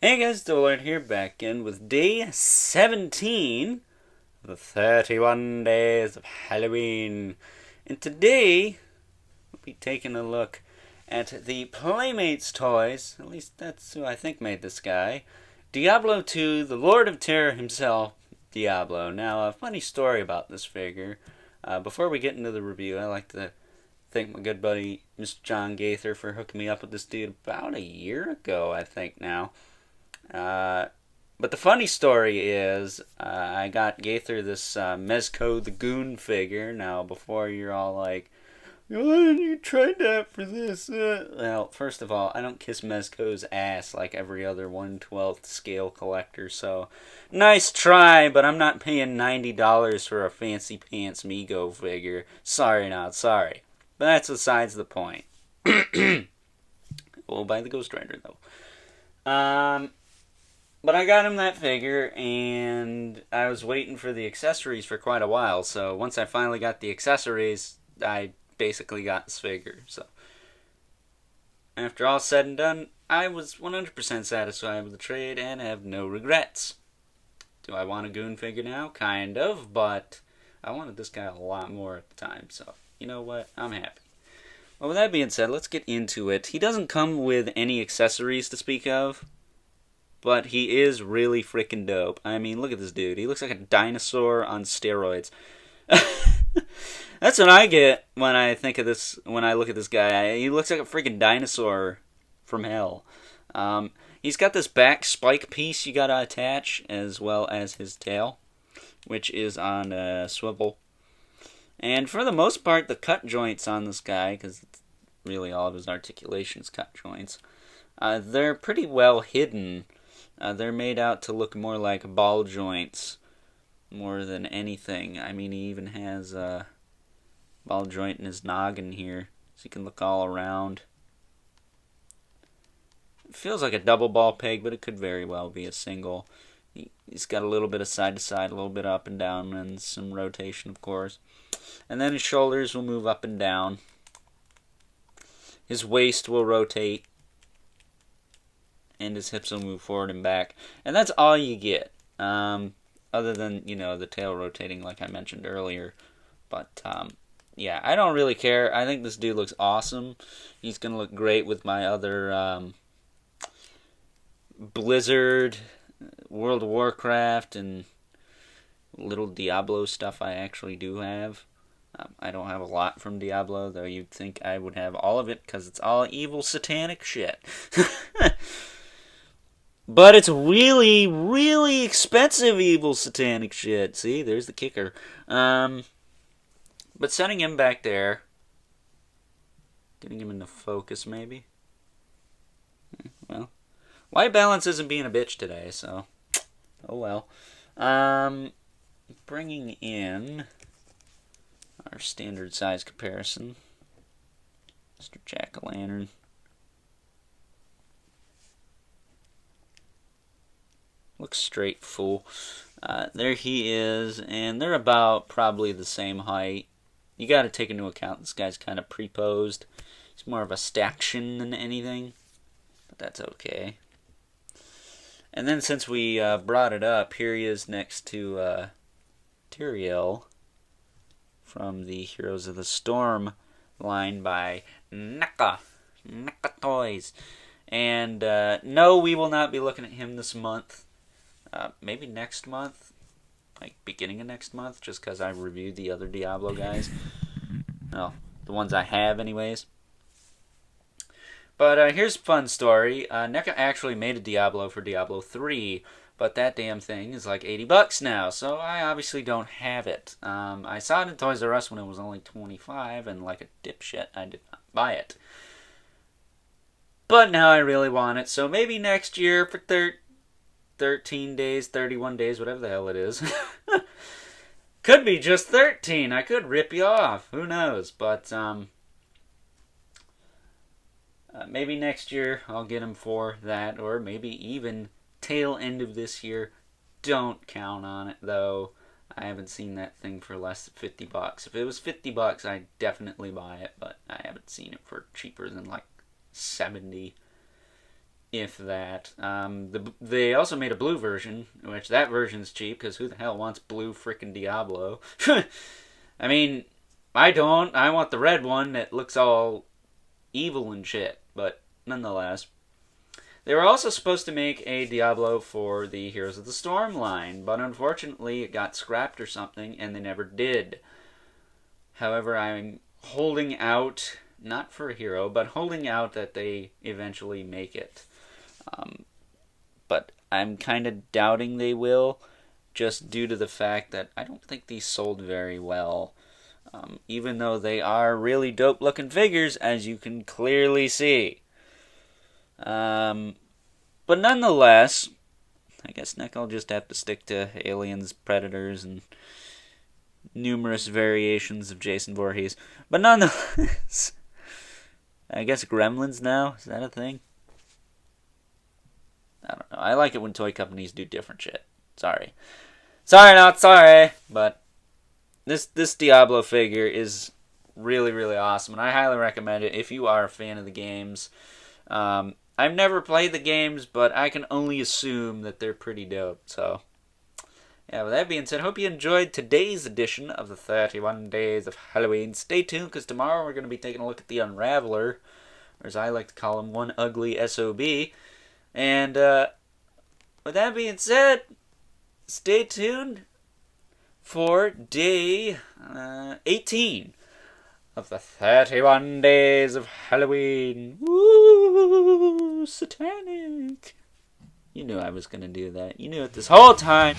Hey guys, Dollar here, back in with day 17 of the 31 days of Halloween. And today, we'll be taking a look at the Playmates toys, at least that's who I think made this guy, Diablo 2, the Lord of Terror himself, Diablo. Now, a funny story about this figure. Before we get into the review, I like to thank my good buddy, Mr. John Gaither, for hooking me up with this dude about a year ago, I think now. But the funny story is, I got Gaither this Mezco the Goon figure. Now, before you're all like, why didn't you trade that for this? Well, first of all, I don't kiss Mezco's ass like every other 1/12 scale collector, so nice try, but I'm not paying $90 for a fancy pants Mego figure. Sorry, not sorry. But that's besides the point. We'll buy the Ghost Rider, though. But I got him that figure, and I was waiting for the accessories for quite a while. So once I finally got the accessories, I basically got this figure. So after all said and done, I was 100% satisfied with the trade and have no regrets. Do I want a Goon figure now? Kind of, but I wanted this guy a lot more at the time. So you know what? I'm happy. Well, with that being said, let's get into it. He doesn't come with any accessories to speak of, but he is really freaking dope. I mean, look at this dude. He looks like a dinosaur on steroids. That's what I get when I think of this. When I look at this guy, he looks like a freaking dinosaur from hell. He's got this back spike piece you gotta attach, as well as his tail, which is on a swivel. And for the most part, the cut joints on this guy, because really all of his articulation's cut joints, they're pretty well hidden. They're made out to look more like ball joints more than anything. I mean, he even has a ball joint in his noggin here, so you can look all around. It feels like a double ball peg, but it could very well be a single. He's got a little bit of side to side, a little bit up and down, and some rotation, of course. And then his shoulders will move up and down. His waist will rotate. And his hips will move forward and back. And that's all you get. Other than, the tail rotating like I mentioned earlier. But, yeah, I don't really care. I think this dude looks awesome. He's going to look great with my other Blizzard, World of Warcraft, and little Diablo stuff I actually do have. I don't have a lot from Diablo, though you'd think I would have all of it, because it's all evil satanic shit. But it's really, really expensive evil satanic shit. See, there's the kicker. But setting him back there, getting him into focus maybe. Well, white balance isn't being a bitch today, so oh well. Bringing in our standard size comparison, Mr. Jack-o'-lantern. Looks straight full. There he is, and they're about probably the same height. You got to take into account this guy's kind of pre-posed. He's more of a staction than anything, but that's okay. And then since we brought it up, here he is next to Tyrael from the Heroes of the Storm line by NECA Toys. And no, we will not be looking at him this month. Maybe next month, like beginning of next month, just because I reviewed the other Diablo guys. Well, the ones I have anyways. But here's a fun story. NECA actually made a Diablo for Diablo 3, but that damn thing is like $80 now, so I obviously don't have it. I saw it in Toys R Us when it was only $25, and like a dipshit, I did not buy it. But now I really want it, so maybe next year for 13 days, 31 days, whatever the hell it is. Could be just 13. I could rip you off. Who knows? But maybe next year I'll get him for that, or maybe even tail end of this year. Don't count on it, though. I haven't seen that thing for less than $50. If it was $50, I'd definitely buy it, but I haven't seen it for cheaper than like $70. if that. They also made a blue version, which that version's cheap because who the hell wants blue frickin' Diablo? I mean, I don't. I want the red one that looks all evil and shit. But nonetheless, they were also supposed to make a Diablo for the Heroes of the Storm line, but unfortunately it got scrapped or something, and they never did. However, I'm holding out, not for a hero, but holding out that they eventually make it. But I'm kind of doubting they will, just due to the fact that I don't think these sold very well. Even though they are really dope looking figures, as you can clearly see. But nonetheless, I guess Nick will just have to stick to aliens, predators, and numerous variations of Jason Voorhees. But nonetheless, I guess gremlins now? Is that a thing? I don't know. I like it when toy companies do different shit. Sorry. Sorry, not sorry. But this Diablo figure is really, really awesome. And I highly recommend it if you are a fan of the games. I've never played the games, but I can only assume that they're pretty dope. So, yeah, with that being said, I hope you enjoyed today's edition of the 31 Days of Halloween. Stay tuned, because tomorrow we're going to be taking a look at the Unraveler, or as I like to call him, One Ugly SOB. And with that being said, stay tuned for day 18 of the 31 Days of Halloween. Woo! Satanic! You knew I was going to do that. You knew it this whole time.